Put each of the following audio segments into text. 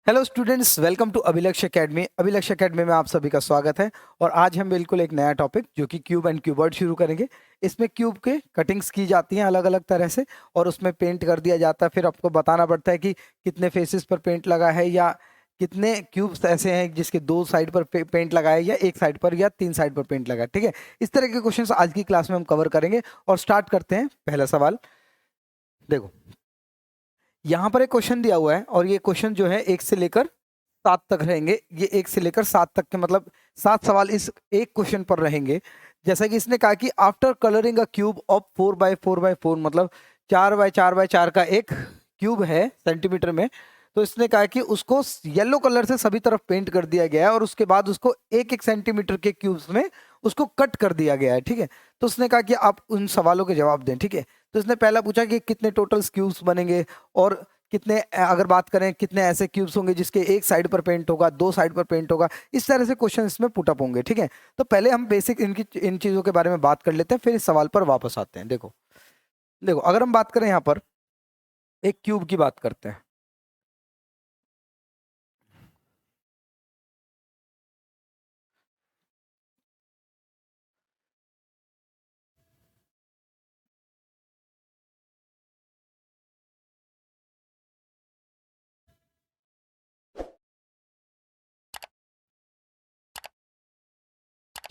Hello students, welcome to अभिलक्ष्य academy. अभिलक्ष्य academy में आप सभी का स्वागत है। और आज हम बिल्कुल एक नया टॉपिक जो कि क्यूब एंड क्यूबॉइड शुरू करेंगे। इसमें क्यूब के कटिंग्स की जाती हैं अलग अलग तरह से और उसमें पेंट कर दिया जाता है। फिर आपको बताना पड़ता है कि कितने फेसेस पर पेंट लगा है या कितने क्यूब्स ऐसे हैं जिसके दो साइड पर पेंट लगा है या एक साइड पर या तीन साइड पर पेंट लगा है। ठीक है, इस तरह के क्वेश्चंस आज की क्लास में हम कवर करेंगे। और स्टार्ट करते हैं। पहला सवाल देखो, यहाँ पर एक क्वेश्चन दिया हुआ है और ये क्वेश्चन जो है 1 से लेकर 7 तक रहेंगे। ये 1 से लेकर 7 तक के मतलब 7 सवाल इस एक क्वेश्चन पर रहेंगे। जैसा कि इसने कहा कि after colouring a cube of 4x4x4, मतलब 4x4x4 का एक क्यूब है सेंटीमीटर में। तो इसने कहा कि उसको येलो कलर से सभी तरफ पेंट कर दिया गया है और उसके बाद उसको एक एक सेंटीमीटर के क्यूब्स में उसको कट कर दिया गया है। ठीक है, तो उसने कहा कि आप उन सवालों के जवाब दें। ठीक है, तो इसने पहला पूछा कि कितने टोटल क्यूब्स बनेंगे और कितने, अगर बात करें कितने ऐसे क्यूब्स होंगे जिसके एक साइड पर पेंट होगा, दो साइड पर पेंट होगा। इस तरह से क्वेश्चन इसमें पुटअप होंगे। ठीक है, तो पहले हम बेसिक इन चीजों के बारे में बात कर लेते हैं, फिर इस सवाल पर वापस आते हैं। देखो देखो, अगर हम बात करें यहाँ पर एक क्यूब की बात करते हैं।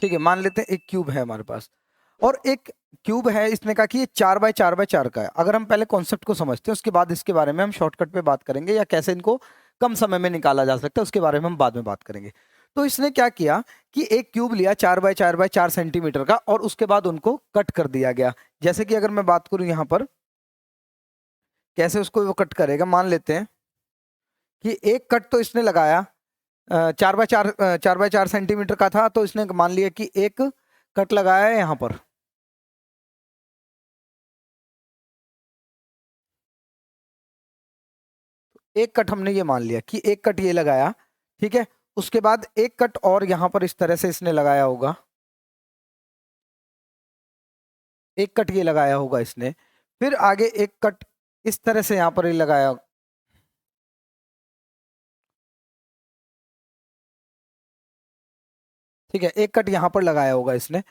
ठीक है, मान लेते हैं एक क्यूब है हमारे पास और एक क्यूब है। इसने कहा कि ये 4x4x4 का है। अगर हम पहले कॉन्सेप्ट को समझते हैं उसके बाद इसके बारे में हम शॉर्टकट पे बात करेंगे या कैसे इनको कम समय में निकाला जा सकता है उसके बारे में हम बाद में बात करेंगे। तो इसने क्या किया कि एक क्यूब लिया 4x4x4 सेंटीमीटर का और उसके बाद उनको कट कर दिया गया। जैसे कि अगर मैं बात करूं यहाँ पर कैसे उसको वो कट करेगा, मान लेते हैं कि एक कट तो इसने लगाया 4x4 सेंटीमीटर का था, तो इसने मान लिया कि एक कट लगाया है यहाँ पर। एक कट हमने ये मान लिया कि एक कट ये लगाया। ठीक है, उसके बाद एक कट और यहां पर इस तरह से इसने लगाया होगा, एक कट ये लगाया होगा इसने। फिर आगे एक कट इस तरह से यहां पर ये लगाया। ठीक है, एक कट यहां पर लगाया होगा इसने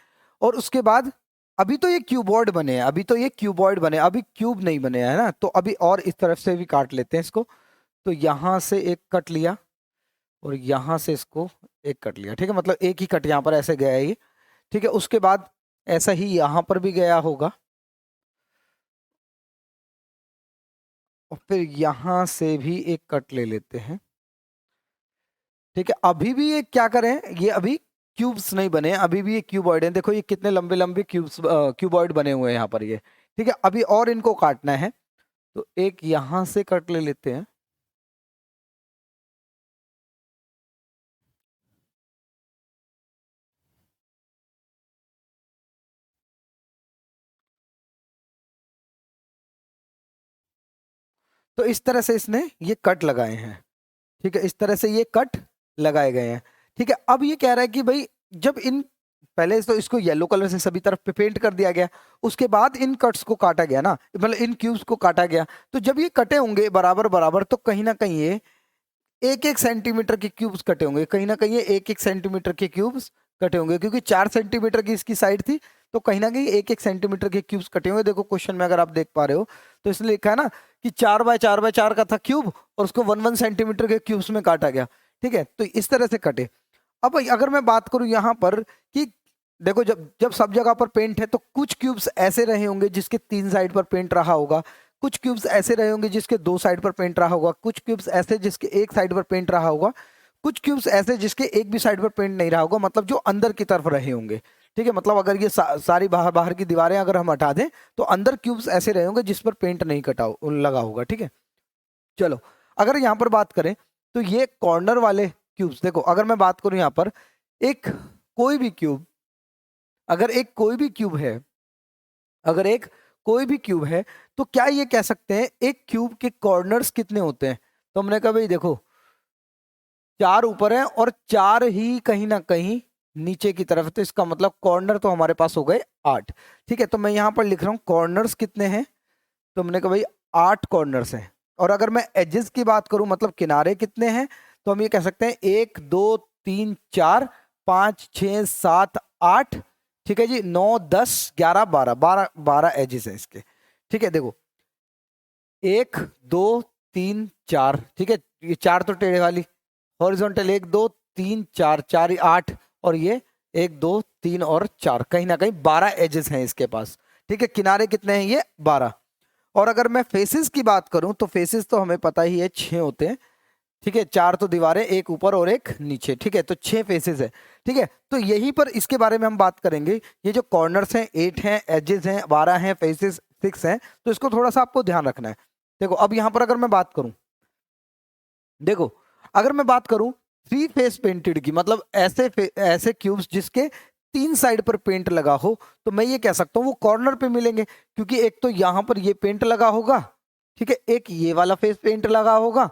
और उसके बाद अभी तो ये क्यूबॉइड बने हैं, अभी तो ये क्यूबॉइड बने, अभी क्यूब नहीं बने हैं ना। तो अभी और इस तरफ से भी काट लेते हैं इसको। तो यहां से एक कट लिया और यहां से इसको एक कट लिया। ठीक है, मतलब एक ही कट यहां पर ऐसे गया है ये। ठीक है, उसके बाद ऐसा ही यहां पर भी गया होगा और फिर यहां से भी एक कट ले लेते हैं। ठीक है, अभी भी ये क्या करें, ये अभी क्यूब्स नहीं बने, अभी भी ये क्यूबॉइड है। देखो ये कितने लंबे लंबे क्यूब्स क्यूबॉइड बने हुए हैं यहाँ पर ये। ठीक है, अभी और इनको काटना है तो एक यहां से कट ले लेते हैं। तो इस तरह से इसने ये कट लगाए हैं। ठीक है, इस तरह से ये कट लगाए गए हैं। ठीक है, अब ये कह रहा है कि भाई जब इन, पहले तो इसको येलो कलर से सभी तरफ पे पेंट कर दिया गया, उसके बाद इन कट्स को काटा गया ना, मतलब इन क्यूब्स को काटा गया। तो जब ये कटे होंगे बराबर बराबर तो कहीं ना कहीं ये एक एक सेंटीमीटर के क्यूब्स कटे होंगे, कहीं ना कहीं ये एक एक सेंटीमीटर के क्यूब्स कटे होंगे, क्योंकि 4 सेंटीमीटर की इसकी साइड थी। तो कहीं ना कहीं एक एक सेंटीमीटर के क्यूब्स कटे होंगे। देखो क्वेश्चन में अगर आप देख पा रहे हो तो इसने लिखा है ना कि 4x4x4 का था क्यूब और उसको 1 1 सेंटीमीटर के क्यूब्स में काटा गया। ठीक है, तो इस तरह से कटे। अब अगर मैं बात करूं यहाँ पर कि देखो जब जब सब जगह पर पेंट है तो कुछ क्यूब्स ऐसे रहे होंगे जिसके 3 साइड पर पेंट रहा होगा, कुछ क्यूब्स ऐसे रहे होंगे जिसके 2 साइड पर पेंट रहा होगा, कुछ क्यूब्स ऐसे जिसके एक साइड पर पेंट रहा होगा, कुछ क्यूब्स ऐसे जिसके एक भी साइड पर पेंट नहीं रहा होगा, मतलब जो अंदर की तरफ रहे होंगे। ठीक है, मतलब अगर ये सारी बाहर बाहर की दीवारें अगर हम हटा दें तो अंदर क्यूब्स ऐसे रहे होंगे जिस पर पेंट नहीं लगा होगा। ठीक है, चलो अगर यहाँ पर बात करें तो ये कॉर्नर वाले क्यूब्स, देखो अगर मैं बात करूं यहाँ पर एक कोई भी क्यूब, अगर एक कोई भी क्यूब है, अगर एक कोई भी क्यूब है तो क्या ये कह सकते हैं एक क्यूब के कॉर्नर्स कितने होते हैं? तो हमने कहा भाई देखो 4 ऊपर है और 4 ही कहीं ना कहीं नीचे की तरफ है, तो इसका मतलब कॉर्नर तो हमारे पास हो गए 8। ठीक है, तो मैं यहाँ पर लिख रहा हूँ कॉर्नर्स कितने हैं। तो हमने कहा भाई 8 कॉर्नर्स हैं। और अगर मैं एजेस की बात करूं मतलब किनारे कितने हैं, तो हम ये कह सकते हैं 1 2 3 4 5 6 7 8, ठीक है जी, 9 10 11 12 12 12 एजेस हैं इसके। ठीक है, देखो 1 2 3 4, ठीक है, ये 4 तो टेढ़े वाली, हॉरिजॉन्टल 1 2 3 4 4 8, और ये 1 2 3 और 4, कहीं ना कहीं 12 एजेस हैं इसके पास। ठीक है, किनारे कितने हैं, ये 12। और अगर मैं फेसेस की बात करूं तो फेसेस तो हमें पता ही है 6 होते हैं। ठीक है, 4 तो दीवारें, एक ऊपर और एक नीचे। ठीक है, तो 6 फेसेस है। ठीक है, तो यहीं पर इसके बारे में हम बात करेंगे। ये जो कॉर्नर्स हैं 8 हैं, एजेस हैं 12 हैं, फेसेस 6 हैं, तो इसको थोड़ा सा आपको ध्यान रखना है। देखो अब यहां पर अगर मैं बात करूं, देखो अगर मैं बात करूं 3 फेस पेंटेड की, मतलब ऐसे क्यूब्स जिसके 3 साइड पर पेंट लगा हो, तो मैं ये कह सकता हूं वो कॉर्नर पे मिलेंगे, क्योंकि एक तो यहां पर ये पेंट लगा होगा, ठीक है, एक ये वाला फेस पेंट लगा होगा,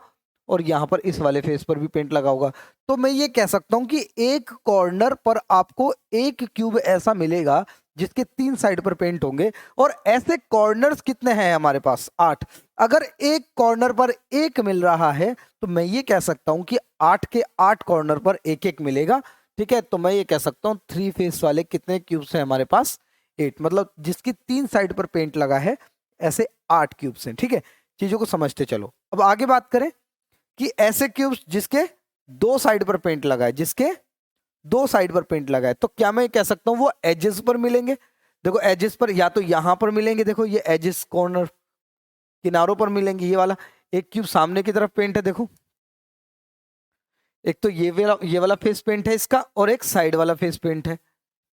और यहां पर इस वाले फेस पर भी पेंट लगा होगा। तो मैं ये कह सकता हूं कि एक कॉर्नर पर आपको एक क्यूब ऐसा मिलेगा जिसके 3 साइड पर पेंट होंगे। और ऐसे कॉर्नर्स कितने हैं हमारे पास, 8। अगर एक कॉर्नर पर एक मिल रहा है तो मैं ये कह सकता हूं कि 8 के 8 कॉर्नर पर एक एक मिलेगा। ठीक है, तो मैं ये कह सकता हूं 3 फेस वाले कितने क्यूब्स हैं हमारे पास, 8, मतलब जिसकी 3 साइड पर पेंट लगा है, ऐसे 8 क्यूब्स हैं। ठीक है, चीजों को समझते चलो। अब आगे बात करें कि ऐसे क्यूब्स जिसके 2 साइड पर पेंट लगा है, जिसके 2 साइड पर पेंट लगा है, तो क्या मैं कह सकता हूं वो एजेस पर मिलेंगे। देखो एजेस पर या तो यहां पर मिलेंगे, देखो ये एजेस कॉर्नर किनारों पर मिलेंगे, ये वाला एक क्यूब सामने की तरफ पेंट है, देखो एक तो ये वाला फेस पेंट है इसका, और एक साइड वाला फेस पेंट है।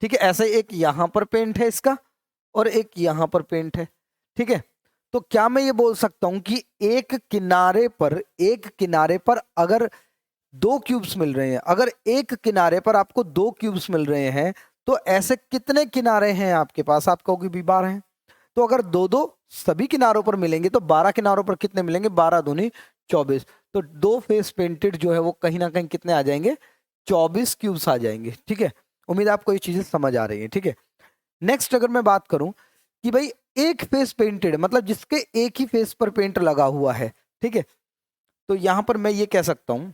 ठीक है, ऐसे एक यहां पर पेंट है इसका, और एक यहां पर पेंट है। ठीक है, तो क्या मैं ये बोल सकता हूं कि एक किनारे पर अगर 2 क्यूब्स मिल रहे हैं, अगर एक किनारे पर आपको 2 क्यूब्स मिल रहे हैं, तो ऐसे कितने किनारे हैं आपके पास, आप कहोगे भी 12 हैं। तो अगर दो दो सभी किनारों पर मिलेंगे तो 12 किनारों पर कितने मिलेंगे, 12 दूनी 24। तो 2 फेस पेंटेड जो है वो कहीं ना कहीं कितने आ जाएंगे, 24 क्यूब्स आ जाएंगे। ठीक है, उम्मीद है आपको ये चीजें समझ आ रही है। ठीक है, नेक्स्ट अगर मैं बात करूं कि भाई एक फेस पेंटेड मतलब जिसके एक ही फेस पर पेंट लगा हुआ है, ठीक है, तो यहां पर मैं ये कह सकता हूं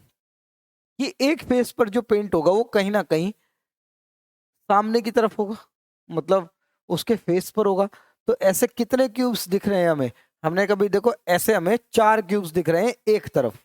कि एक फेस पर जो पेंट होगा वो कहीं ना कहीं सामने की तरफ होगा, मतलब उसके फेस पर होगा। तो ऐसे कितने क्यूब्स दिख रहे हैं हमें, हमने कभी देखो ऐसे हमें 4 क्यूब्स दिख रहे हैं एक तरफ।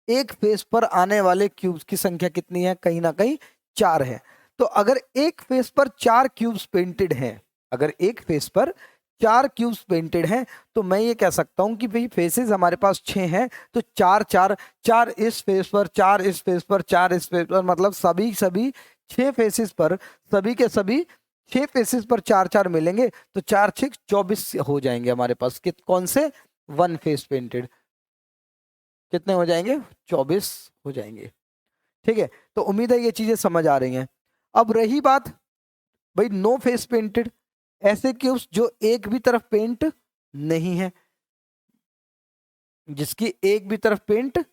एक फेस पर आने वाले क्यूब्स की संख्या कितनी है, कहीं ना कहीं 4 है। तो अगर एक फेस पर 4 क्यूब्स पेंटेड हैं, अगर एक फेस पर 4 क्यूब्स पेंटेड हैं, तो मैं ये कह सकता हूं कि भाई फेसेस हमारे पास 6 हैं, तो 4 4 4 इस फेस पर, 4 इस फेस पर, 4 इस फेस पर, मतलब सभी सभी 6 फेसेस पर, सभी के सभी 6 फेसेस पर 4 4 मिलेंगे, तो 4 6 24 हो जाएंगे हमारे पास। कौन से, 1 फेस पेंटेड कितने हो जाएंगे, 24 हो जाएंगे। ठीक है, तो उम्मीद है ये चीजें समझ आ रही हैं। अब रही बात भाई नो फेस पेंटेड, ऐसे क्यूब्स जो एक भी तरफ पेंट नहीं है, जिसकी एक भी तरफ पेंट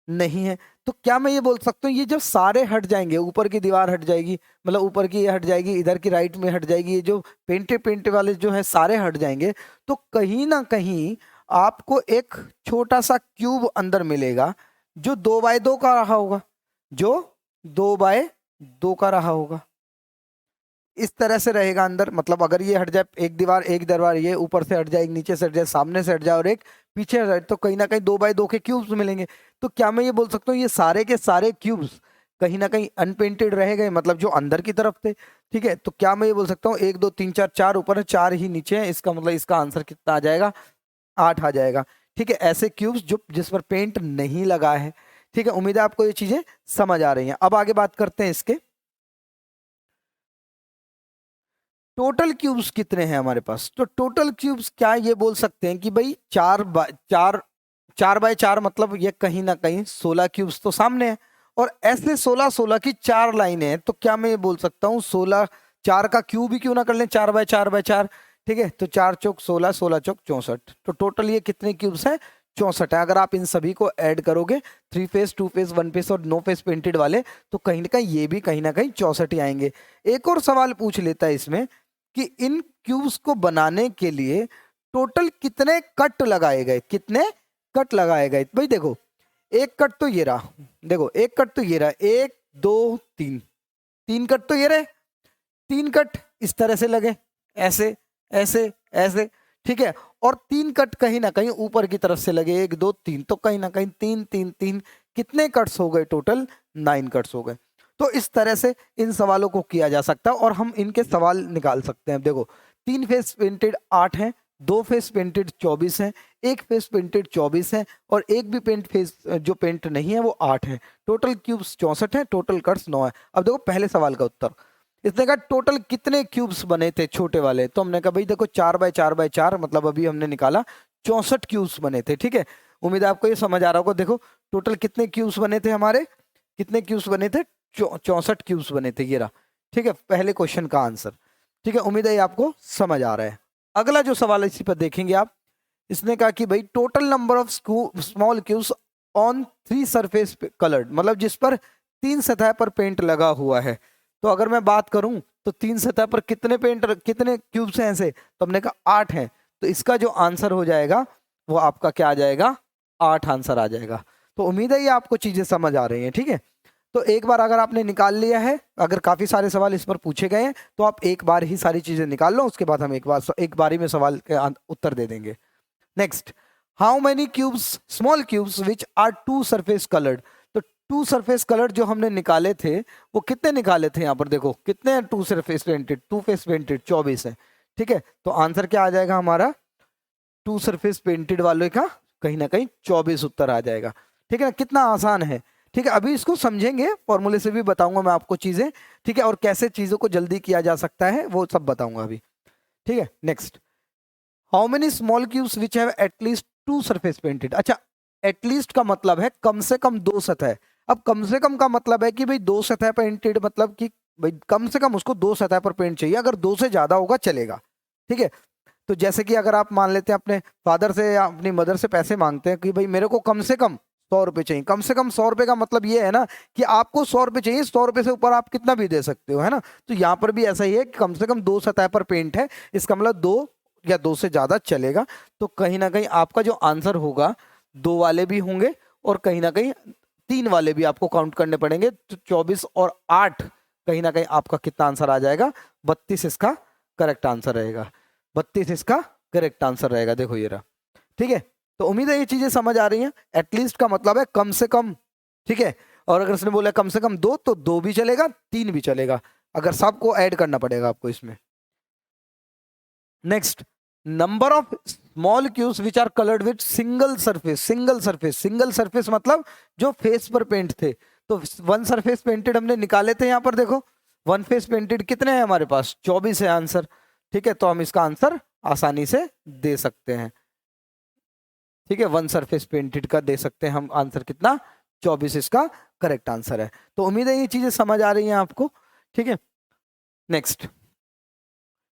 नहीं है, तो क्या मैं ये बोल सकता हूँ ये जब सारे हट जाएंगे, ऊपर की दीवार हट जाएगी, मतलब ऊपर की ये हट जाएगी, इधर की राइट में हट जाएगी, ये जो पेंटे पेंटे वाले जो है सारे हट जाएंगे, तो कहीं ना कहीं आपको एक छोटा सा क्यूब अंदर मिलेगा जो 2x2 का रहा होगा, जो 2x2 का रहा होगा। इस तरह से रहेगा अंदर, मतलब अगर ये हट जाए, एक दीवार ये ऊपर से हट जाए, एक नीचे से हट जाए, सामने से हट जाए और एक पीछे हट जाए, तो कहीं ना कहीं 2x2 के क्यूब्स मिलेंगे। तो क्या मैं ये बोल सकता हूँ ये सारे के सारे क्यूब्स कहीं ना कहीं अनपेंटेड रह गए, मतलब जो अंदर की तरफ थे। ठीक है, तो क्या मैं ये बोल सकता हूँ 1 2 3 4, 4 ऊपर है 4 ही नीचे है, इसका मतलब इसका आंसर कितना आ जाएगा, 8 आ जाएगा। ठीक है, ऐसे क्यूब्स जो जिस पर पेंट नहीं लगा है। ठीक है, उम्मीद है आपको ये चीजें समझ आ रही हैं। अब आगे बात करते हैं इसके टोटल क्यूब्स कितने हैं हमारे पास। तो टोटल क्यूब्स क्या ये बोल सकते हैं कि भाई 4x4 मतलब ये कहीं ना कहीं 16 क्यूब्स तो सामने है, और ऐसे 16 16 की 4 लाइनें हैं, तो क्या मैं ये बोल सकता हूँ 16 4 का क्यूब ही क्यों ना कर लें, 4x4x4। ठीक है, तो 4 चौक 16, 16 चौक 64, तो टोटल ये कितने क्यूब्स हैं, 64 है। अगर आप इन सभी को ऐड करोगे, 3 फेस 2 फेस 1 फेस और नो फेस पेंटेड वाले, तो कहीं ना कहीं ये भी कहीं ना कहीं 64 ही आएंगे। एक और सवाल पूछ लेता है इसमें कि इन क्यूब्स को बनाने के लिए टोटल कितने कट लगाए गए, कितने कट लगाए गए भाई, देखो एक कट तो ये रहा, देखो एक कट तो ये रहा, 1 2 3, 3 कट तो ये रहे, 3 कट इस तरह से लगे, ऐसे ऐसे ऐसे, ठीक है, और 3 कट कहीं ना कहीं ऊपर की तरफ से लगे, 1 2 3, तो कहीं ना कहीं 3 3 3, कितने कट्स हो गए टोटल? 9 कट्स हो गए। तो इस तरह से इन सवालों को किया जा सकता है और हम इनके सवाल निकाल सकते हैं। देखो 3 फेस पेंटेड 8 हैं, 2 फेस पेंटेड 24 हैं, 1 फेस पेंटेड 24 है और एक भी पेंट फेस जो पेंट नहीं है वो 8 है। टोटल क्यूब्स 64 है, टोटल कट्स 9 है। अब देखो पहले सवाल का उत्तर, इसने कहा टोटल कितने क्यूब्स बने थे छोटे वाले, तो हमने कहा भाई देखो 4 बाय 4 बाय 4, मतलब अभी हमने निकाला 64 क्यूब्स बने थे। ठीक है, उम्मीद है आपको ये समझ आ रहा होगा। देखो टोटल कितने क्यूब्स बने थे हमारे, कितने क्यूब्स बने थे? 64 क्यूब्स बने थे, ये रहा। ठीक है, पहले क्वेश्चन का आंसर। ठीक है, उम्मीद है ये आपको समझ आ रहा है। अगला जो सवाल है इसी पर देखेंगे आप, इसने कहा कि भाई total number of small cubes on 3 surface coloured, मतलब जिस पर 3 सतह पर पेंट लगा हुआ है। तो अगर मैं बात करूं तो 3 सतह पर कितने क्यूब्स हैं ऐसे, तो हमने कहा 8 हैं, तो इसका जो आंसर हो जाएगा वो आपका क्या आ जाएगा? 8 आंसर आ जाएगा। तो उम्मीद है ये आपको चीजें समझ आ रही हैं। ठीक है, तो एक बार अगर आपने निकाल लिया है, अगर काफी सारे सवाल इस पर पूछे गए हैं तो आप एक बार ही सारी चीजें निकाल लो, उसके बाद हम एक बारी में सवाल के उत्तर दे देंगे। Next, how many cubes small cubes which are 2 surface coloured. तो 2 सरफेस कलर्ड जो हमने निकाले थे वो कितने निकाले थे? यहाँ पर देखो कितने हैं 2 सरफेस पेंटेड, 2 फेस पेंटेड 24 है। ठीक है, तो आंसर क्या आ जाएगा हमारा? 2 सरफेस पेंटेड वाले का कहीं ना कहीं 24 उत्तर आ जाएगा। ठीक है ना, कितना आसान है। ठीक है, अभी इसको समझेंगे, फॉर्मूले से भी बताऊंगा मैं आपको चीजें। ठीक है, और कैसे चीजों को जल्दी किया जा सकता है वो सब बताऊंगा अभी। ठीक है, next, how many small cubes which have at least 2 surface painted. अच्छा, एटलीस्ट का मतलब है कम से कम 2 सतह। अब कम से कम का मतलब है कि भाई 2 सतह पेंटेड, मतलब कि भाई कम से कम उसको 2 सतह पर पेंट चाहिए, अगर 2 से ज्यादा होगा चलेगा। ठीक है, तो जैसे कि अगर आप मान लेते हैं अपने फादर से या अपनी मदर से पैसे मांगते हैं कि भाई मेरे को कम से कम 100 रुपए चाहिए, कम से कम 100 रुपए का मतलब ये है ना कि आपको 100 रुपए चाहिए, 100 रुपए से ऊपर आप कितना भी दे सकते हो, है ना। तो यहाँ पर भी ऐसा ही है कि कम से कम 2 सतह पर पेंट है, इसका मतलब 2 या 2 से ज्यादा चलेगा। तो कहीं ना कहीं आपका जो आंसर होगा 2 वाले भी होंगे और कहीं ना कहीं 3 वाले भी आपको काउंट करने पड़ेंगे। तो 24 और 8 कहीं ना कहीं आपका कितना आंसर आ जाएगा? 32 इसका करेक्ट आंसर रहेगा। 32 इसका करेक्ट आंसर रहेगा। देखो ये रहा। ठीक है, तो उम्मीद है ये चीजें समझ आ रही हैं। एटलीस्ट का मतलब है कम से कम। ठीक है, और अगर उसने बोला कम से कम 2 तो 2 भी चलेगा, 3 भी चलेगा, अगर सबको ऐड करना पड़ेगा आपको इसमें। Next, number of small cubes which are coloured with single surface. Single surface मतलब जो फेस पर पेंट थे। तो 1 सरफेस पेंटेड हमने निकाले थे, यहां पर देखो 1 फेस पेंटेड कितने हैं हमारे पास? 24 है आंसर। ठीक है, तो हम इसका आंसर आसानी से दे सकते हैं। ठीक है, 1 सरफेस पेंटेड का दे सकते हैं हम आंसर, कितना? 24 इसका करेक्ट आंसर है। तो उम्मीद है ये चीजें समझ आ रही हैं आपको। ठीक है, नेक्स्ट,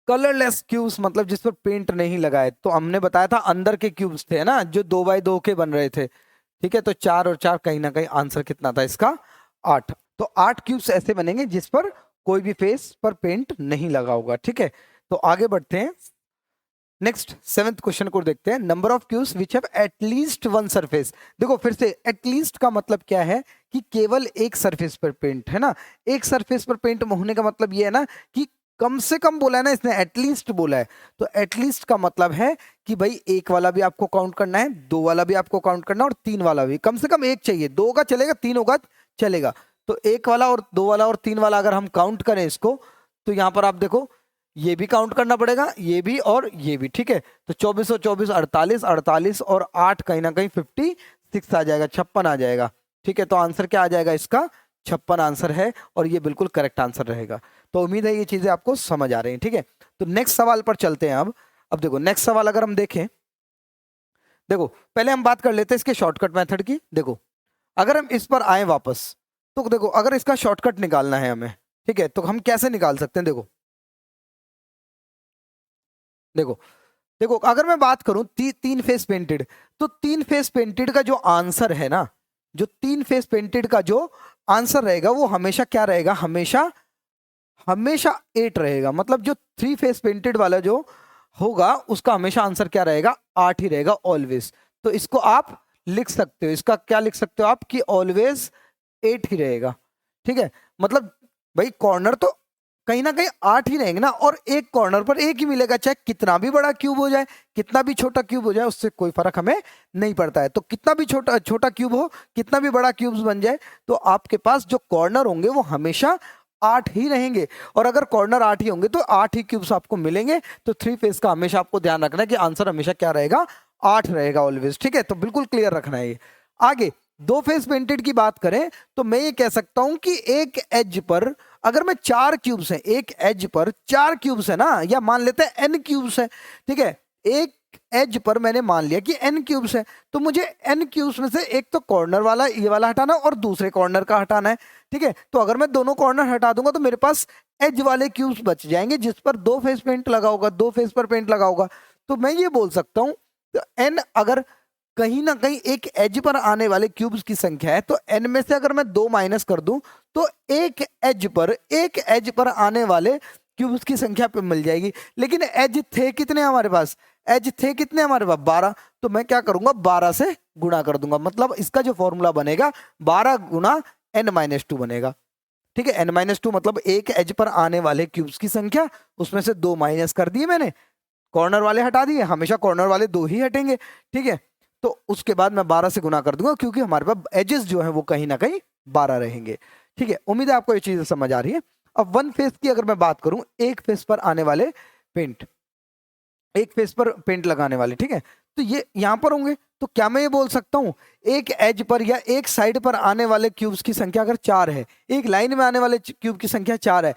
कलरलेस क्यूब्स मतलब जिस पर पेंट नहीं लगाए। तो हमने बताया था अंदर के क्यूब्स थे ना, जो 2 बाय 2 के बन रहे थे। ठीक है, तो 4 और 4 कहीं ना कहीं आंसर कितना था इसका? 8। तो 8 क्यूब्स ऐसे बनेंगे जिस पर कोई भी फेस पर पेंट नहीं लगा होगा। ठीक है, तो आगे बढ़ते हैं। नेक्स्ट 7th क्वेश्चन को देखते हैं। Number of cubes which have at least 1 surface. देखो फिर से एटलीस्ट का मतलब क्या है कि केवल एक सरफेस पर पेंट, है ना। एक सरफेस पर पेंट होने का मतलब ये है ना कि कम से कम बोला है ना इसने, एटलीस्ट बोला है। तो एटलीस्ट का मतलब है कि भाई 1 वाला भी आपको काउंट करना है, 2 वाला भी आपको काउंट करना है और 3 वाला भी। कम से कम एक चाहिए, 2 का चलेगा, 3 होगा चलेगा। तो 1 वाला और 2 वाला और 3 वाला अगर हम काउंट करें इसको, तो यहां पर आप देखो ये भी काउंट करना पड़ेगा, ये भी और ये भी। ठीक है, तो 24 और 24 48, 48 और 8 कहीं ना कहीं 56 आ जाएगा, 56 आ जाएगा। ठीक है, तो आंसर क्या आ जाएगा इसका? 56 आंसर है और ये बिल्कुल करेक्ट आंसर रहेगा। तो उम्मीद है ये चीजें आपको समझ आ रही हैं। ठीक है, तो नेक्स्ट सवाल पर चलते हैं अब देखो नेक्स्ट सवाल अगर हम देखें, देखो पहले हम बात कर लेते हैं इसके शॉर्टकट मेथड की। देखो अगर हम इस पर आए वापस, तो देखो अगर इसका शॉर्टकट निकालना है हमें, ठीक है, तो हम कैसे निकाल सकते हैं? देखो देखो देखो अगर मैं बात करूं 3 फेस पेंटेड, तो 3 फेस पेंटेड का जो आंसर है ना, जो 3 फेस पेंटेड का जो आंसर रहेगा वो हमेशा क्या रहेगा? हमेशा हमेशा 8 रहेगा। मतलब जो 3 फेस पेंटेड वाला जो होगा उसका हमेशा आंसर क्या रहेगा? 8 ही रहेगा ऑलवेज। तो इसको आप लिख सकते हो, इसका क्या लिख सकते हो आप कि ऑलवेज 8 ही रहेगा। ठीक है, मतलब भाई कॉर्नर तो कहीं ना कहीं 8 ही रहेंगे ना, और एक कॉर्नर पर एक ही मिलेगा, चाहे कितना भी बड़ा क्यूब हो जाए, कितना भी छोटा क्यूब हो जाए, उससे कोई फर्क हमें नहीं पड़ता है। तो कितना भी छोटा छोटा क्यूब हो, कितना भी बड़ा क्यूब बन जाए, तो आपके पास जो कॉर्नर होंगे वो हमेशा 8 ही रहेंगे। और अगर कॉर्नर 8 ही होंगे तो 8 ही क्यूब्स आपको मिलेंगे। तो थ्री फेस का हमेशा आपको ध्यान रखना है कि आंसर हमेशा क्या रहेगा, 8 रहेगा ऑलवेज। ठीक है, तो बिल्कुल क्लियर रखना है ये। आगे दो फेस पेंटेड की बात करें तो मैं ये कह सकता हूं कि एक एज पर अगर मैं 4 क्यूब्स हैं, एक एज पर 4 क्यूब्स है ना, या मान लेते हैं n क्यूब्स है। ठीक है, एक एज पर मैंने मान लिया कि n क्यूब्स है, तो मुझे n क्यूब्स में से एक तो कॉर्नर वाला ये वाला हटाना और दूसरे कॉर्नर का हटाना है। ठीक है, तो अगर मैं दोनों कॉर्नर हटा दूंगा तो मेरे पास एज वाले क्यूब्स बच जाएंगे जिस पर दो फेस पेंट लगा होगा, दो फेस पर पेंट लगा होगा। तो मैं ये बोल सकता हूं तो n अगर कहीं ना कहीं एक एज पर आने वाले क्यूब्स की संख्या है, तो n में से अगर मैं 2 माइनस कर दूं तो एक एज पर आने वाले क्यूब्स की संख्या पे मिल जाएगी। लेकिन एज थे कितने हमारे पास, एज थे कितने हमारे पास 12। तो मैं क्या करूंगा 12 से गुणा कर दूंगा, मतलब इसका जो फॉर्मूला बनेगा 12 गुना n-2 बनेगा। ठीक है, n-2 मतलब एक एज पर आने वाले क्यूब्स की संख्या, उसमें से 2 माइनस कर दिए मैंने, कॉर्नर वाले हटा दिए, हमेशा कॉर्नर वाले 2 ही हटेंगे। ठीक है, तो उसके बाद मैं 12 से गुना कर दूंगा क्योंकि हमारे पास एजेस जो है वो कहीं ना कहीं 12 रहेंगे। ठीक है, उम्मीद है आपको ये चीज समझ आ रही है। अब वन फेस की अगर मैं बात करूं, एक फेस पर आने वाले पेंट, एक फेस पर पेंट लगाने वाले, ठीक है, तो ये यहां पर होंगे। तो क्या मैं ये बोल सकता हूं एक एज पर या एक साइड पर आने वाले क्यूब्स की संख्या अगर 4 है, एक लाइन में आने वाले क्यूब की संख्या 4 है,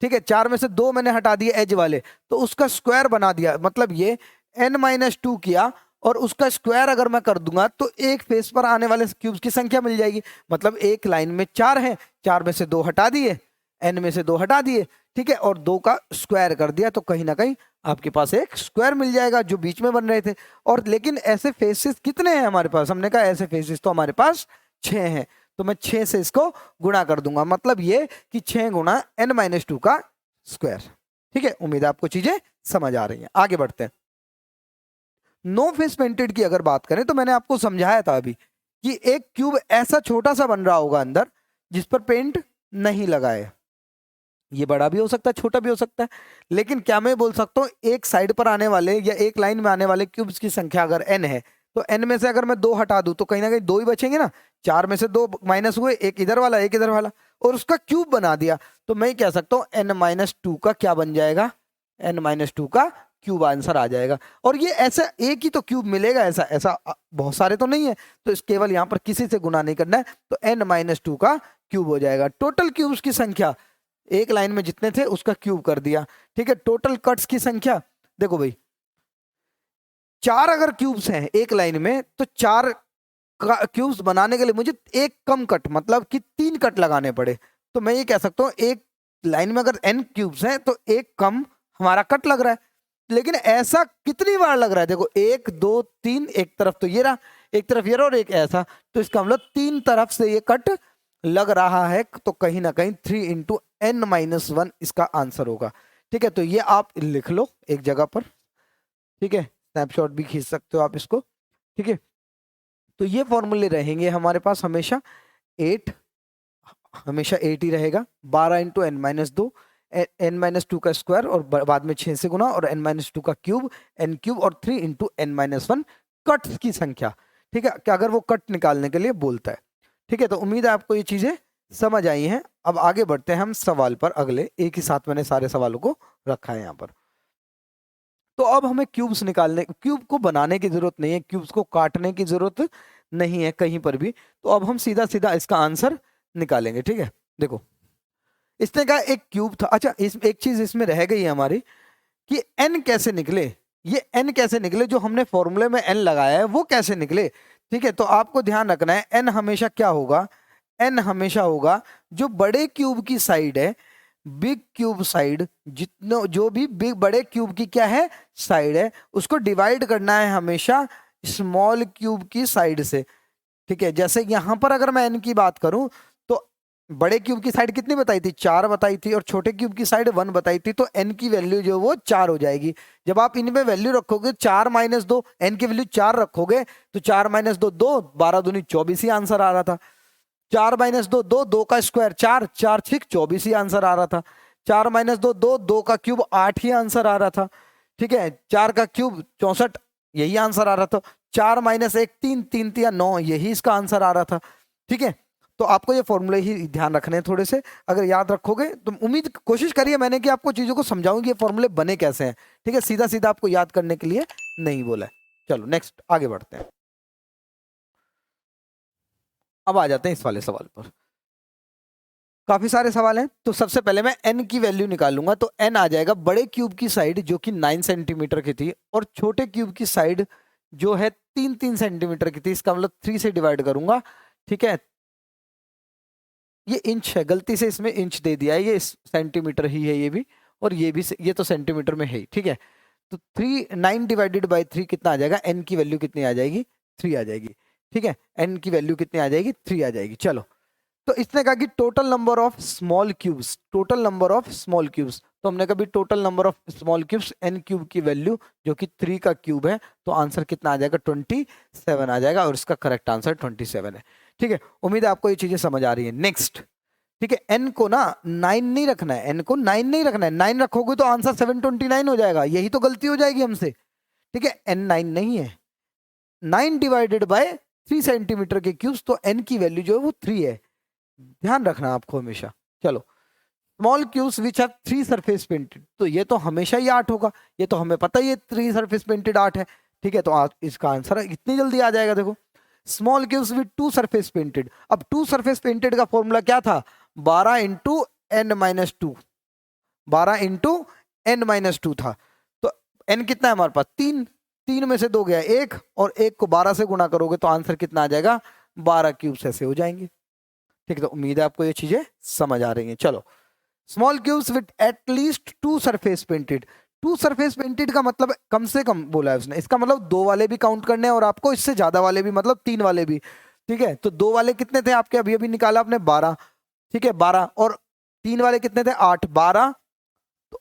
ठीक है, 4 में से 2 मैंने हटा दिए एज वाले, तो उसका स्क्वायर बना दिया, मतलब ये n-2 किया और उसका स्क्वायर अगर मैं कर दूंगा तो एक फेस पर आने वाले क्यूब्स की संख्या मिल जाएगी। मतलब एक लाइन में 4 है, 4 में से 2 हटा दिए, n में से 2 हटा दिए, ठीक है, और 2 का स्क्वायर कर दिया, तो कहीं ना कहीं आपके पास एक स्क्वायर मिल जाएगा जो बीच में बन रहे थे। और लेकिन ऐसे फेसेस कितने हैं हमारे पास, हमने कहा ऐसे फेसेस तो हमारे पास 6 हैं, तो मैं 6 से इसको गुणा कर दूंगा, मतलब ये कि 6 गुणा n-2 का स्क्वायर। ठीक है, उम्मीद है आपको चीजें समझ आ रही हैं। आगे बढ़ते हैं। नो फेस पेंटेड की अगर बात करें तो मैंने आपको समझाया था अभी कि एक क्यूब ऐसा छोटा सा बन रहा होगा अंदर जिस पर पेंट नहीं लगा है। ये बड़ा भी हो सकता है, छोटा भी हो सकता है, लेकिन क्या मैं बोल सकता हूँ एक साइड पर आने वाले या एक लाइन में आने वाले क्यूब्स की संख्या अगर n है, तो n में से अगर मैं 2 हटा दूं तो कहीं ना कहीं 2 ही बचेंगे ना, 4 में से 2 माइनस हुए, एक इधर वाला एक इधर वाला, और उसका क्यूब बना दिया, तो मैं कह सकता हूँ n-2 का क्या बन जाएगा, n-2 का क्यूब आंसर आ जाएगा। और ये ऐसा एक ही तो क्यूब मिलेगा, ऐसा ऐसा बहुत सारे तो नहीं है, तो इस केवल यहाँ पर किसी से गुना नहीं करना है, तो n-2 का क्यूब हो जाएगा। टोटल क्यूब्स की संख्या एक लाइन में जितने थे उसका क्यूब कर दिया। ठीक है, टोटल कट्स की संख्या देखो भाई, 4 अगर क्यूब्स हैं एक लाइन में तो 4 क्यूब्स बनाने के लिए मुझे एक कम कट, मतलब कि 3 कट लगाने पड़े। तो मैं ये कह सकता हूँ एक लाइन में अगर n क्यूब्स हैं तो एक कम हमारा कट लग रहा है। लेकिन ऐसा कितनी बार लग रहा है, देखो 1 2 3, एक तरफ तो ये रहा, एक तरफ ये रहा और एक ऐसा, तो इसका मतलब 3 तरफ से ये कट लग रहा है, तो कहीं ना कहीं 3 इंटू n-1 इसका आंसर होगा। ठीक है, तो ये आप लिख लो एक जगह पर, ठीक है, स्नैपशॉट भी खींच सकते हो आप इसको। ठीक है, तो ये फॉर्मूले रहेंगे हमारे पास हमेशा 8, हमेशा 8 ही रहेगा, 12 इंटू n-2, n-2 का स्क्वायर और बाद में 6 से गुना, और n-2 का क्यूब, n क्यूब, और 3 इंटू n-1 कट की संख्या। ठीक है, कि अगर वो कट निकालने के लिए बोलता है। ठीक है, तो उम्मीद है आपको ये चीजें समझ आई हैं। अब आगे बढ़ते हैं हम सवाल पर, अगले एक ही साथ मैंने सारे सवालों को रखा है यहाँ पर। तो अब हमें क्यूब्स निकालने, क्यूब को बनाने की जरूरत नहीं है, क्यूब्स को काटने की जरूरत नहीं है कहीं पर भी, तो अब हम सीधा सीधा इसका आंसर निकालेंगे। ठीक है, देखो इसने कहा एक क्यूब था। अच्छा, इस एक चीज इसमें रह गई है हमारी कि n कैसे निकले, ये n कैसे निकले, जो हमने फॉर्मूले में n लगाया है वो कैसे निकले। ठीक है, तो आपको ध्यान रखना है n हमेशा क्या होगा, n हमेशा होगा जो बड़े क्यूब की साइड है, बिग क्यूब साइड, जितना जो भी बिग बड़े क्यूब की क्या है साइड है, उसको डिवाइड करना है हमेशा स्मॉल क्यूब की साइड से। ठीक है, जैसे यहां पर अगर मैं n की बात करूं तो बड़े क्यूब की साइड कितनी बताई थी, 4 बताई थी, और छोटे क्यूब की साइड 1 बताई थी, तो n की वैल्यू जो वो 4 हो जाएगी। जब आप इनमें वैल्यू रखोगे 4 माइनस 2, n की वैल्यू 4 रखोगे तो 4 माइनस 2 2, 12 दूनी 24 ही आंसर आ रहा था। 4 माइनस 2 2, 2 का स्क्वायर 4, 4 6 24 ही आंसर आ रहा था। 4 माइनस 2 2, 2 का क्यूब 8 ही आंसर आ रहा था। ठीक है, 4 का क्यूब 64, यही आंसर आ रहा था। 4 माइनस 1 3, 3 तिया 9, यही इसका आंसर आ रहा था। ठीक है, तो आपको ये फॉर्मूले ही ध्यान रखने हैं थोड़े से, अगर याद रखोगे तो उम्मीद कोशिश करिए मैंने कि आपको चीजों को समझाऊं कि ये फॉर्मूले बने कैसे हैं। ठीक है, सीधा सीधा आपको याद करने के लिए नहीं बोला है। चलो नेक्स्ट आगे बढ़ते हैं। अब आ जाते हैं इस वाले सवाल पर। काफी सारे सवाल हैं, तो सबसे पहले मैं n की वैल्यू निकालूंगा, तो n आ जाएगा बड़े क्यूब की साइड जो कि 9 सेंटीमीटर की थी, और छोटे क्यूब की साइड जो है 3 सेंटीमीटर की थी। इसका मतलब 3 से डिवाइड करूंगा। ठीक है, ये इंच है, गलती से इसमें इंच दे दिया है, ये सेंटीमीटर ही है ये भी, और ये भी, ये तो सेंटीमीटर में है ही। ठीक है, तो 9 डिवाइडेड बाई 3 कितना आ जाएगा, n की वैल्यू कितनी आ जाएगी, 3 आ जाएगी। ठीक है, n की वैल्यू कितनी आ जाएगी, 3 आ जाएगी। चलो, तो इसने कहा कि total number of small cubes, total number of small cubes, तो हमने कभी total number of small cubes n cube की वैल्यू जो कि 3 का क्यूब है, तो आंसर कितना आ जाएगा, 27 आ जाएगा, और इसका करेक्ट आंसर 27 है। ठीक है, उम्मीद है आपको ये चीजें समझ आ रही है। नेक्स्ट, ठीक है, n को ना 9 नहीं रखना है, n को 9 नहीं रखना है, 9 रखोगे तो आंसर 729 हो जाएगा, यही तो गलती हो जाएगी हमसे। ठीक है, n 9 नहीं है, 9 डिवाइडेड बाय 3 सेंटीमीटर के क्यूब्स, तो n की वैल्यू जो है वो 3 है, ध्यान रखना आपको हमेशा। चलो, small cubes which have 3 surface painted, तो ये तो हमेशा ही 8 होगा, ये तो हमें पता ही है 3 सरफेस पेंटेड 8 है। ठीक है, तो इसका आंसर इतनी जल्दी आ जाएगा। देखो, small cubes with 2 surface painted, अब 2 सरफेस पेंटेड का फॉर्मूला क्या था, 12 into n minus two, 12 into n minus two था। तो एन कितना है हमारे पास, 3, 3 में से 2 गया 1, और 1 को 12 से गुणा करोगे तो आंसर कितना आ जाएगा, 12 क्यूब्स ऐसे हो जाएंगे। ठीक है, तो उम्मीद है आपको ये चीजें समझ आ रही हैं। चलो, small cubes with at least 2 surface painted, 2 surface painted का मतलब कम से कम बोला है उसने, इसका मतलब 2 वाले भी काउंट करने हैं, और आपको इससे ज्यादा वाले भी, मतलब 3 वाले भी। ठीक है, तो 2 वाले कितने थे आपके, अभी अभी निकाला आपने, 12। ठीक है, 12, और 3 वाले कितने थे, 8, 12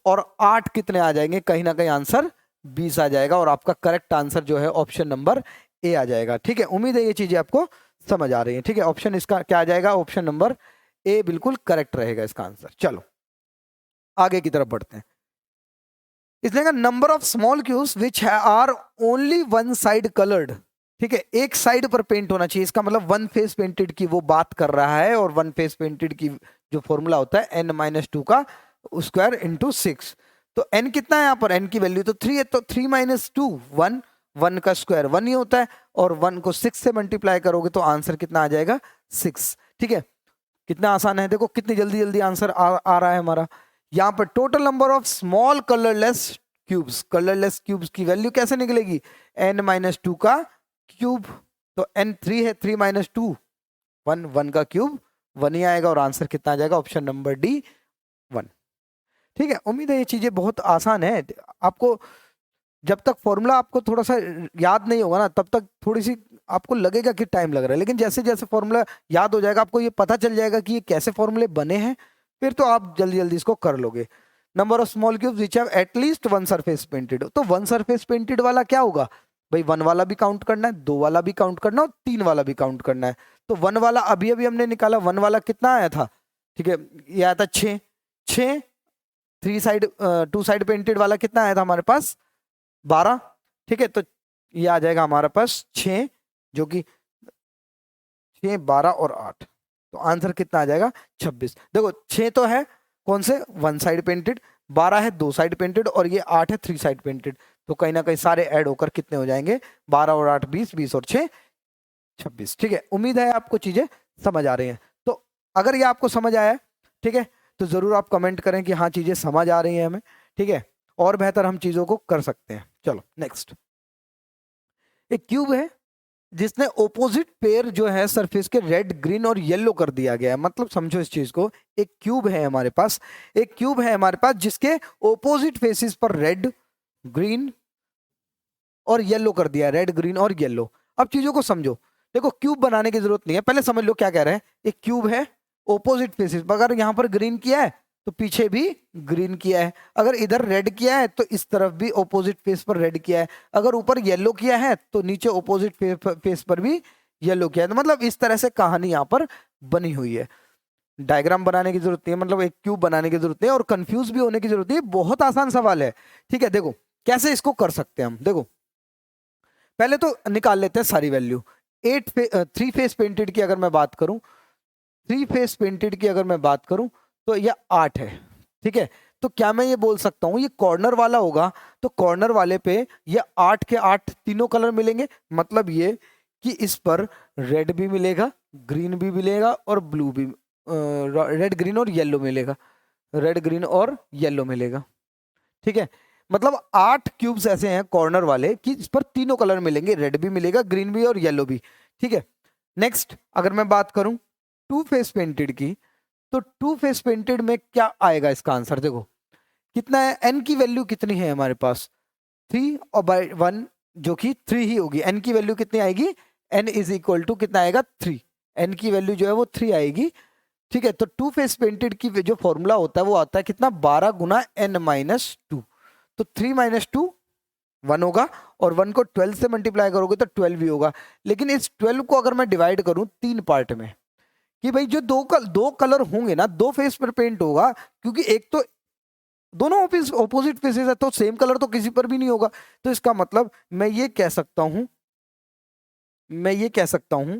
और 8 कितने आ जाएंगे, कहीं ना कहीं आंसर 20 आ जाएगा, और आपका करेक्ट आंसर जो है ऑप्शन नंबर ए आ जाएगा। ठीक है, उम्मीद है ये चीजें आपको समझ आ रही है। ठीक है, ऑप्शन इसका क्या आ जाएगा, ऑप्शन नंबर ए बिल्कुल करेक्ट रहेगा इसका आंसर। चलो आगे की तरफ बढ़ते हैं। इसलिए का number of small cubes which are only one side coloured, ठीक है, एक साइड पर पेंट होना चाहिए, इसका मतलब वन फेस पेंटेड की वो बात कर रहा है, और वन फेस पेंटेड की जो फॉर्मूला होता है n माइनस टू का स्क्वायर इंटू 6, तो n कितना है यहाँ पर, n की वैल्यू तो 3 है, तो 3 माइनस टू 1, 1 का स्क्वायर 1 ही होता है, और 1 को 6 से मल्टीप्लाई करोगे तो आंसर कितना आ जाएगा, 6। ठीक है, कितना आसान है, देखो कितनी जल्दी जल्दी आंसर आ रहा है हमारा। यहाँ पर total number of small colourless cubes, colourless cubes की वैल्यू कैसे निकलेगी, n माइनस टू का क्यूब, तो n 3 है, 3 माइनस टू 1, 1 का क्यूब 1 ही आएगा, और आंसर कितना आ जाएगा, ऑप्शन नंबर डी 1। ठीक है, उम्मीद है ये चीजें बहुत आसान है आपको, जब तक फॉर्मूला आपको थोड़ा सा याद नहीं होगा ना, तब तक थोड़ी सी आपको लगेगा कि टाइम लग रहा है, लेकिन जैसे जैसे फॉर्मूला याद हो जाएगा आपको ये पता चल जाएगा कि ये कैसे फॉर्मूले बने हैं, फिर तो आप जल्दी जल्दी इसको कर लोगे। Number of small cubes which have at least one surface painted, तो वन सरफेस पेंटेड वाला क्या होगा भाई, 1 वाला भी काउंट करना है, 2 वाला भी काउंट करना है, और 3 वाला भी काउंट करना है। तो 1 वाला अभी अभी हमने निकाला, 1 वाला कितना आया था, ठीक है, ये आया था 6, 6, 3 साइड 2 साइड पेंटेड वाला कितना आया था हमारे पास, 12। ठीक है, तो ये आ जाएगा हमारे पास 6, जो कि 6, 12 और 8, तो आंसर कितना आ जाएगा, 26। देखो 6 तो है कौन से, 1 साइड पेंटेड, 12 है 2 साइड पेंटेड, और ये 8 है 3 साइड पेंटेड, तो कहीं ना कहीं सारे ऐड होकर कितने हो जाएंगे, 12 और 8 20, 20 और 6 26। ठीक है, उम्मीद है आपको चीजें समझ आ रही हैं। तो अगर ये आपको समझ आया है, ठीक है, तो जरूर आप कमेंट करें कि हाँ चीजें समझ आ रही हैं हमें। ठीक है, और बेहतर हम चीजों को कर सकते हैं। चलो नेक्स्ट, एक क्यूब है जिसने ओपोजिट पेयर जो है सरफेस के रेड, ग्रीन और येलो कर दिया गया है, मतलब समझो इस चीज को, एक क्यूब है हमारे पास, एक क्यूब है हमारे पास जिसके ओपोजिट फेसेस पर रेड, ग्रीन और येलो कर दिया, रेड, ग्रीन और येलो। अब चीजों को समझो, देखो क्यूब बनाने की जरूरत नहीं है, पहले समझ लो क्या कह रहे हैं, एक क्यूब है ऑपोजिट फेसेस, अगर यहाँ पर ग्रीन किया है तो पीछे भी ग्रीन किया है, अगर इधर रेड किया है तो इस तरफ भी ऑपोजिट फेस पर रेड किया है, अगर ऊपर येलो किया है तो नीचे ऑपोजिट फेस पर भी येलो किया है। तो मतलब इस तरह से कहानी यहाँ पर बनी हुई है। डायग्राम बनाने की जरूरत नहीं है, मतलब एक क्यूब बनाने की जरूरत नहीं है और कंफ्यूज भी होने की जरूरत नहीं है, बहुत आसान सवाल है। ठीक है, देखो कैसे इसको कर सकते हैं हम। देखो पहले तो निकाल लेते हैं सारी वैल्यू। 3 फेस पेंटेड की अगर मैं बात करूं, 3 फेस पेंटेड की अगर मैं बात करूं तो यह 8 है। ठीक है, तो क्या मैं ये बोल सकता हूं ये कॉर्नर वाला होगा, तो कॉर्नर वाले पे ये 8 के 8 तीनों कलर मिलेंगे, मतलब ये कि इस पर रेड भी मिलेगा, ग्रीन भी मिलेगा और ब्लू भी, रेड ग्रीन और येलो मिलेगा, रेड ग्रीन और येलो मिलेगा। ठीक है, मतलब 8 क्यूब्स ऐसे हैं कॉर्नर वाले कि इस पर तीनों कलर मिलेंगे, रेड भी मिलेगा, ग्रीन भी और येलो भी। ठीक है, नेक्स्ट अगर मैं बात करूं 2 फेस पेंटेड की, तो 2 फेस पेंटेड में क्या आएगा इसका आंसर। देखो कितना है, एन की वैल्यू कितनी है हमारे पास 3 और बाई 1 जो कि 3 ही होगी। एन की वैल्यू कितनी आएगी, एन इज इक्वल टू कितना आएगा 3, एन की वैल्यू जो है वो 3 आएगी। ठीक है, तो 2 फेस पेंटेड की जो फॉर्मूला होता है वो आता है कितना 12 गुना एन माइनस 2, तो 3 माइनस 2 1 होगा और 1 को 12 से मल्टीप्लाई करोगे तो 12 भी होगा। लेकिन इस 12 को अगर मैं डिवाइड करूं 3 पार्ट में, कि भाई जो दो कलर होंगे ना, 2 फेस पर पेंट होगा, क्योंकि एक तो दोनों ऑपोजिट फेसेस है तो सेम कलर तो किसी पर भी नहीं होगा। तो इसका मतलब मैं ये कह सकता हूं,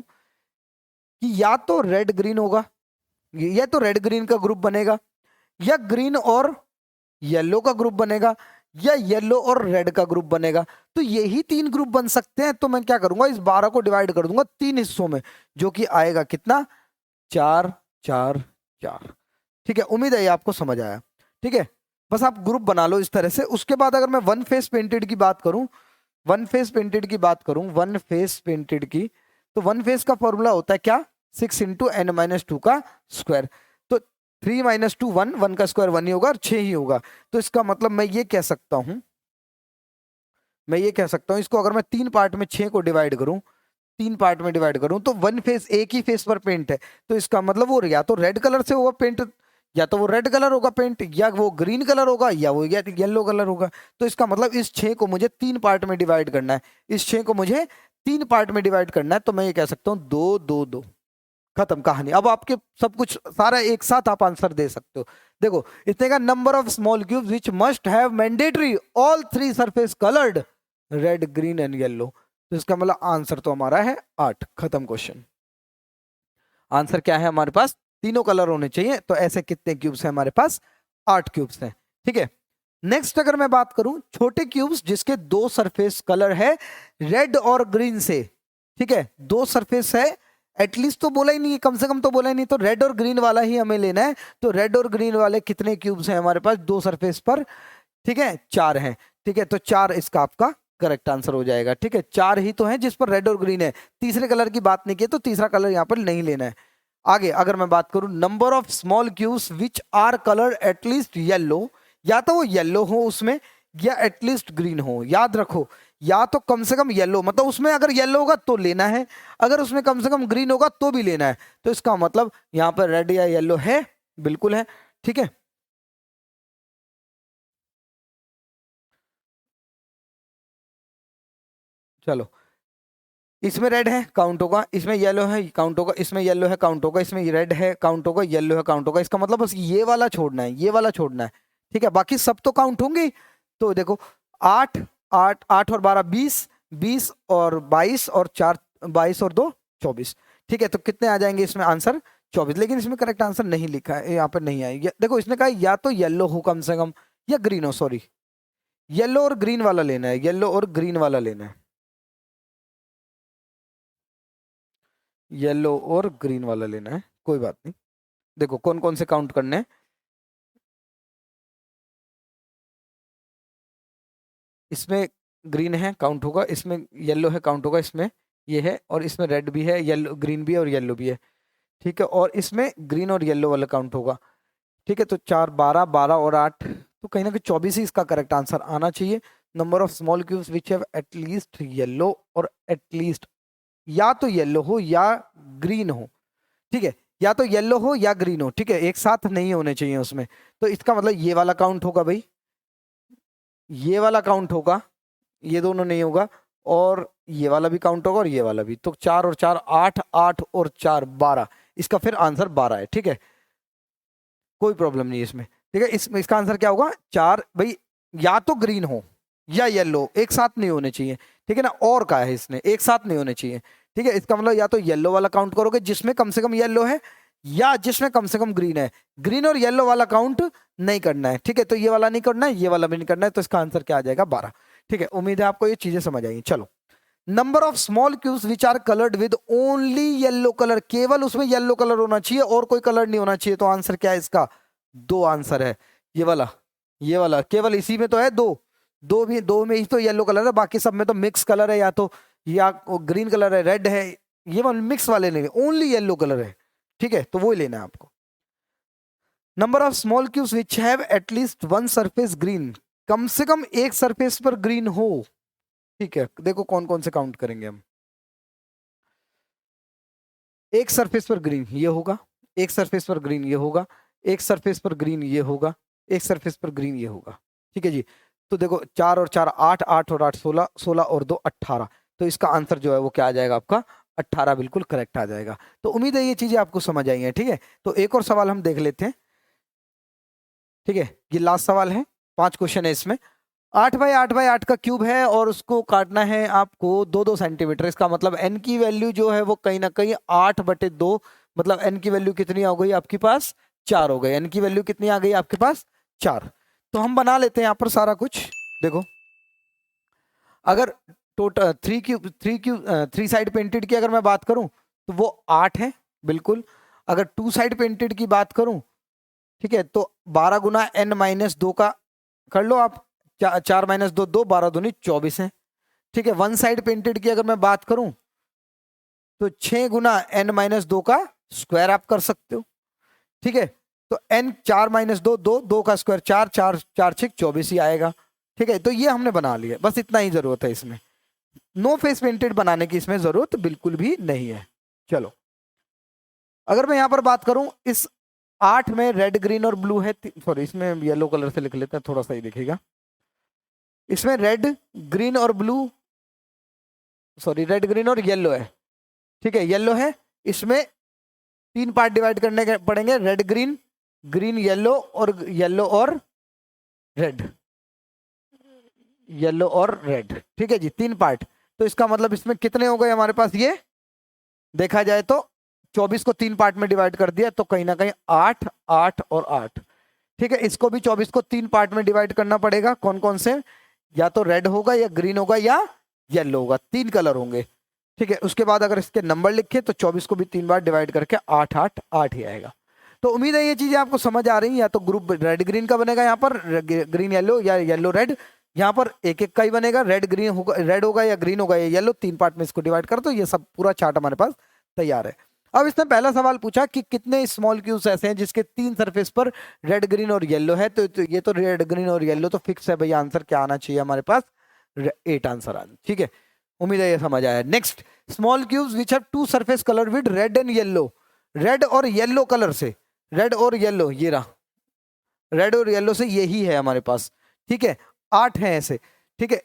कि या तो रेड ग्रीन होगा, या तो रेड ग्रीन का ग्रुप बनेगा, या ग्रीन और येलो का ग्रुप बनेगा, या येलो और रेड का ग्रुप बनेगा। तो यही 3 ग्रुप बन सकते हैं। तो मैं क्या करूंगा, इस 12 को डिवाइड कर दूंगा 3 हिस्सों में, जो कि आएगा कितना 4 4 4। ठीक है, उम्मीद है ये आपको समझ आया। ठीक है, बस आप ग्रुप बना लो इस तरह से। उसके बाद अगर मैं 1 फेस पेंटेड की बात करूं, 1 फेस पेंटेड की बात करूं, 1 फेस पेंटेड की, तो 1 फेस का फॉर्मूला होता है क्या 6 इंटू एन माइनस 2 का स्क्वायर। तो 3 माइनस 2 1, 1 का स्क्वायर 1 ही होगा और 6 ही होगा। तो इसका मतलब मैं ये कह सकता हूं, इसको अगर मैं 3 पार्ट में 6 को डिवाइड करूं, 3 पार्ट में डिवाइड करूं, तो 1 फेस एक ही फेस पर पेंट है। तो इसका मतलब वो या तो रेड कलर से होगा पेंट, या तो वो रेड कलर होगा पेंट, या वो ग्रीन कलर होगा, या वो येलो कलर होगा। तो इसका मतलब इस 6 को मुझे 3 पार्ट में डिवाइड करना है, इस 6 को मुझे 3 पार्ट में डिवाइड करना है। तो मैं ये कह सकता हूँ 2 2 2, खत्म कहानी। अब आपके सब कुछ सारा एक साथ आप आंसर दे सकते हो। देखो इतने का number of small cubes which must have mandatory all 3 surface coloured red green and yellow. तो इसका मतलब आंसर तो हमारा है 8, खत्म क्वेश्चन। आंसर क्या है हमारे पास, तीनों कलर होने चाहिए। तो ऐसे कितने क्यूब्स हैं हमारे पास, 8 क्यूब्स हैं। ठीक है, नेक्स्ट अगर मैं बात करूं छोटे क्यूब्स जिसके 2 सरफेस कलर है रेड और ग्रीन से। ठीक है, 2 सरफेस है, एटलीस्ट तो बोला ही नहीं, कम से कम तो बोला ही नहीं, तो रेड और ग्रीन वाला ही हमें लेना है। तो रेड और ग्रीन वाले कितने क्यूब्स हैं हमारे पास 2 सरफेस पर, ठीक है 4 हैं। ठीक है, तो 4 इसका आपका करेक्ट आंसर हो जाएगा। ठीक है, 4 ही तो हैं जिस पर रेड और ग्रीन है, तीसरे कलर की बात नहीं की, तो तीसरा कलर यहाँ पर नहीं लेना है। आगे अगर मैं बात करूं number of small cubes which are colour at least yellow, या तो वो येलो हो उसमें, या एटलीस्ट ग्रीन हो। याद रखो, या तो कम से कम येलो, मतलब उसमें अगर येलो होगा तो लेना है, अगर उसमें कम से कम ग्रीन होगा तो भी लेना है। तो इसका मतलब यहाँ पर रेड या येलो है, बिल्कुल है। ठीक है, चलो इसमें रेड है काउंट होगा, इसमें येलो है काउंट होगा, इसमें येलो है काउंट होगा, इसमें रेड है काउंट होगा, येलो है काउंट होगा। इसका मतलब बस ये वाला छोड़ना है, ये वाला छोड़ना है। ठीक है, बाकी सब तो काउंट होंगे ही। तो देखो 8 8 8 और 12 20, 20 और 22 और 4 22 और 2 24। ठीक है, तो कितने आ जाएंगे इसमें आंसर 24। लेकिन इसमें करेक्ट आंसर नहीं लिखा है, यहाँ पर नहीं आएगी। देखो इसने कहा या तो येलो हो कम से कम, या ग्रीन हो, सॉरी येलो और ग्रीन वाला लेना है, येलो और ग्रीन वाला लेना है, येलो और ग्रीन वाला लेना है, कोई बात नहीं। देखो कौन कौन से काउंट करने हैं, इसमें ग्रीन है काउंट होगा, इसमें येलो है काउंट होगा, इसमें ये है, और इसमें रेड भी है, येलो ग्रीन भी है और येलो भी है। ठीक है, और इसमें ग्रीन और येलो वाला काउंट होगा। ठीक है, तो 4 12 12 और 8, तो कहीं ना कहीं 24 ही इसका करेक्ट आंसर आना चाहिए। Number of small cubes which have at least yellow और एटलीस्ट, या तो येलो हो या ग्रीन हो। ठीक है, या तो येलो हो या ग्रीन हो, ठीक है, एक साथ नहीं होने चाहिए उसमें। तो इसका मतलब ये वाला काउंट होगा भाई, ये वाला काउंट होगा, ये दोनों नहीं होगा, और ये वाला भी काउंट होगा और ये वाला भी। तो 4 और 4 8, 8 और 4 12, इसका फिर आंसर 12 है, ठीक है, कोई प्रॉब्लम नहीं है इसमें, ठीक है। इसका आंसर क्या होगा, 4 भाई, या तो ग्रीन हो या येलो, एक साथ नहीं होने चाहिए, ठीक है ना, और का है इसने, एक साथ नहीं होने चाहिए, ठीक है। इसका मतलब या तो येलो वाला काउंट करोगे जिसमें कम से कम येलो है, या जिसमें कम से कम ग्रीन है, ग्रीन और येलो वाला काउंट नहीं करना है, ठीक है। तो ये वाला नहीं करना है, ये वाला भी नहीं करना है, तो इसका आंसर क्या आ जाएगा, 12, ठीक है। उम्मीद है आपको ये चीजें समझ आई। चलो, number of small cubes which are coloured with only yellow colour, केवल उसमें येलो कलर होना चाहिए और कोई कलर नहीं होना चाहिए। तो आंसर क्या है इसका, 2 आंसर है, ये वाला, ये वाला, केवल इसी में तो है दो, दो में ही तो येलो कलर है, बाकी सब में तो मिक्स कलर है, या तो या ग्रीन कलर है, रेड है, ये वाले मिक्स वाले नहीं, ओनली येलो कलर है, ठीक है, तो वो ही लेना है आपको। Number of small cubes which have at least one surface green, कम से कम एक सरफेस पर ग्रीन हो, ठीक है। देखो कौन कौन से काउंट करेंगे हम। एक सरफेस पर ग्रीन ये होगा, एक सरफेस पर ग्रीन ये होगा, एक सरफेस पर ग्रीन ये होगा, एक सरफेस पर ग्रीन ये होगा, ठीक है जी। तो देखो 4 और 4 8, 8 और 8 16, 16 और 2 18, तो इसका आंसर जो है वो क्या आ जाएगा आपका, 18 बिल्कुल करेक्ट आ जाएगा। तो उम्मीद है ये चीजें आपको समझ आई हैं, ठीक है। तो एक और सवाल हम देख लेते हैं, ठीक है, ये लास्ट सवाल है, 5 क्वेश्चन है इसमें। 8 बाई 8 बाई 8 का क्यूब है और उसको काटना है आपको 2-2 सेंटीमीटर। इसका मतलब एन की वैल्यू जो है वो कहीं ना कहीं 8/2, मतलब एन की वैल्यू कितनी आ गई आपके पास, 4 हो गई। एन की वैल्यू कितनी आ गई आपके पास, 4। तो हम बना लेते हैं यहाँ पर सारा कुछ। देखो, अगर टोटल 3 साइड पेंटेड की अगर मैं बात करूं तो वो 8 है बिल्कुल। अगर 2 साइड पेंटेड की बात करूं, ठीक है, तो 12 गुना n-2 का कर लो आप, 4 - 2 2, 12 दूनी 24 है, ठीक है। 1 साइड पेंटेड की अगर मैं बात करूं तो 6 गुना n-2 का स्क्वायर आप कर सकते हो, ठीक है। तो n 4 - 2 2, 2 का स्क्वायर 4, 4 4 6 24 ही आएगा, ठीक है। तो ये हमने बना लिया, बस इतना ही जरूरत है इसमें, नो फेस पेंटेड बनाने की इसमें जरूरत बिल्कुल भी नहीं है। चलो, अगर मैं यहां पर बात करूं, इस 8 में रेड ग्रीन और ब्लू है, सॉरी इसमें येलो कलर से लिख लेते हैं, थोड़ा सा ही दिखेगा। इसमें रेड ग्रीन और ब्लू, सॉरी रेड ग्रीन और येलो है, ठीक है, येलो है। इसमें 3 पार्ट डिवाइड करने के पड़ेंगे, रेड ग्रीन, ग्रीन येलो और रेड, येलो और रेड, ठीक है जी, 3 पार्ट। तो इसका मतलब इसमें कितने हो गए हमारे पास, ये देखा जाए तो 24 को 3 पार्ट में डिवाइड कर दिया, तो कहीं ना कहीं 8 8 और 8, ठीक है। इसको भी 24 को 3 पार्ट में डिवाइड करना पड़ेगा, कौन कौन से, या तो रेड होगा या ग्रीन होगा या येलो होगा, 3 कलर होंगे, ठीक है। उसके बाद अगर इसके नंबर लिखे तो 24 को भी 3 बार डिवाइड करके 8 8 8 ही आएगा। तो उम्मीद है ये चीजें आपको समझ आ रही हैं। या तो ग्रुप रेड ग्रीन का बनेगा यहाँ पर, ग्रीन येलो या येलो रेड, यहाँ पर एक एक का ही बनेगा, रेड ग्रीन होगा, रेड होगा या ग्रीन होगा या येलो, 3 पार्ट में इसको डिवाइड कर, तो ये सब पूरा चार्ट हमारे पास तैयार है। अब इसने पहला सवाल पूछा कि कितने स्मॉल क्यूब्स ऐसे हैं जिसके 3 सरफेस पर रेड ग्रीन और येलो है, तो ये तो रेड ग्रीन और येलो तो फिक्स है भैया, आंसर क्या आना चाहिए हमारे पास, 8 आंसर आना, ठीक है। उम्मीद है ये समझ आया। Next, small cubes which have 2 surface colour with red and yellow, red और येलो कलर से, रेड और येलो, ये रहा, रेड और येलो से यही है हमारे पास, ठीक है। 8 है ऐसे, ठीक है।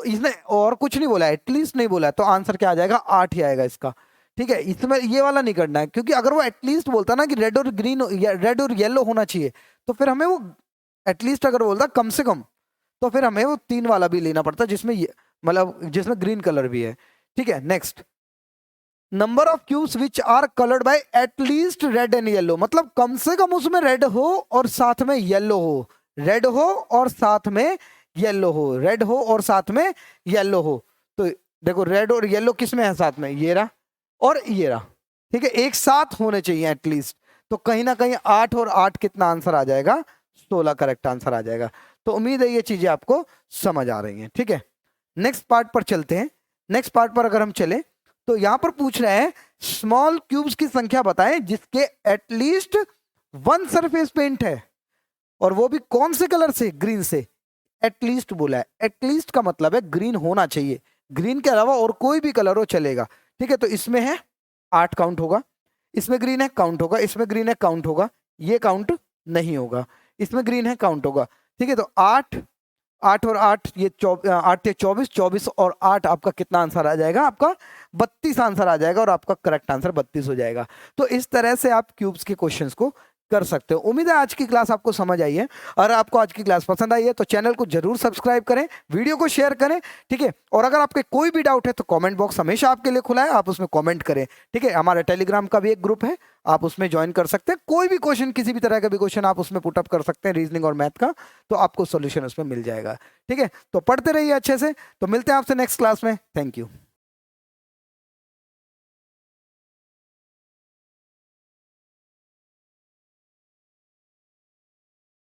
इसने और कुछ नहीं बोला, एटलीस्ट नहीं बोला, तो आंसर क्या आ जाएगा, 8 ही आएगा इसका, ठीक है। इसमें ये वाला नहीं करना है, क्योंकि अगर वो एटलीस्ट बोलता ना कि रेड और ग्रीन, रेड और येलो होना चाहिए, तो फिर हमें वो एटलीस्ट अगर बोलता कम से कम, तो फिर हमें वो 3 वाला भी लेना पड़ता, जिसमें मतलब जिसमें ग्रीन कलर भी है, ठीक है। Next, number of cubes which are coloured by at least red and yellow, मतलब कम से कम उसमें रेड हो और साथ में येलो हो, रेड हो और साथ में येलो हो, रेड हो और साथ में येलो हो। तो देखो रेड और येलो किस में है साथ में, ये रहा और ये रहा, ठीक है, एक साथ होने चाहिए एटलीस्ट। तो कहीं ना कहीं 8 और 8 कितना आंसर आ जाएगा, 16 करेक्ट आंसर आ जाएगा। तो उम्मीद है ये चीजें आपको समझ आ रही हैं, ठीक है। नेक्स्ट पार्ट पर चलते हैं। नेक्स्ट पार्ट पर अगर हम चले तो यहां पर पूछ रहे हैं स्मॉल क्यूब्स की संख्या बताएं जिसके एटलीस्ट 1 सरफेस पेंट है, और वो भी कौन से कलर से, ग्रीन से। एटलीस्ट बोला है, एटलीस्ट का मतलब है ग्रीन होना चाहिए, ग्रीन के अलावा और कोई भी कलर हो चलेगा, ठीक है। तो इसमें है 8 काउंट होगा, इसमें ग्रीन है काउंट होगा, इसमें ग्रीन है काउंट होगा, ये काउंट नहीं होगा, इसमें ग्रीन है काउंट होगा। ठीक है, तो 8 8 और 8 ये 8 से 24, 24 और 8 आपका कितना आंसर आ जाएगा? आपका 32 आंसर आ जाएगा और आपका करेक्ट आंसर 32 हो जाएगा। तो इस तरह से आप क्यूब्स के क्वेश्चंस को कर सकते हो। उम्मीद है आज की क्लास आपको समझ आई है। और आपको आज की क्लास पसंद आई है तो चैनल को जरूर सब्सक्राइब करें, वीडियो को शेयर करें। ठीक है, और अगर आपके कोई भी डाउट है तो कमेंट बॉक्स हमेशा आपके लिए खुला है, आप उसमें कमेंट करें। ठीक है, हमारे टेलीग्राम का भी एक ग्रुप है, आप उसमें ज्वाइन कर सकते हैं। कोई भी क्वेश्चन, किसी भी तरह का भी क्वेश्चन आप उसमें पुटअप कर सकते हैं, रीजनिंग और मैथ का, तो आपको सोल्यूशन उसमें मिल जाएगा। ठीक है, तो पढ़ते रहिए अच्छे से। तो मिलते हैं आपसे नेक्स्ट क्लास में। Thank you.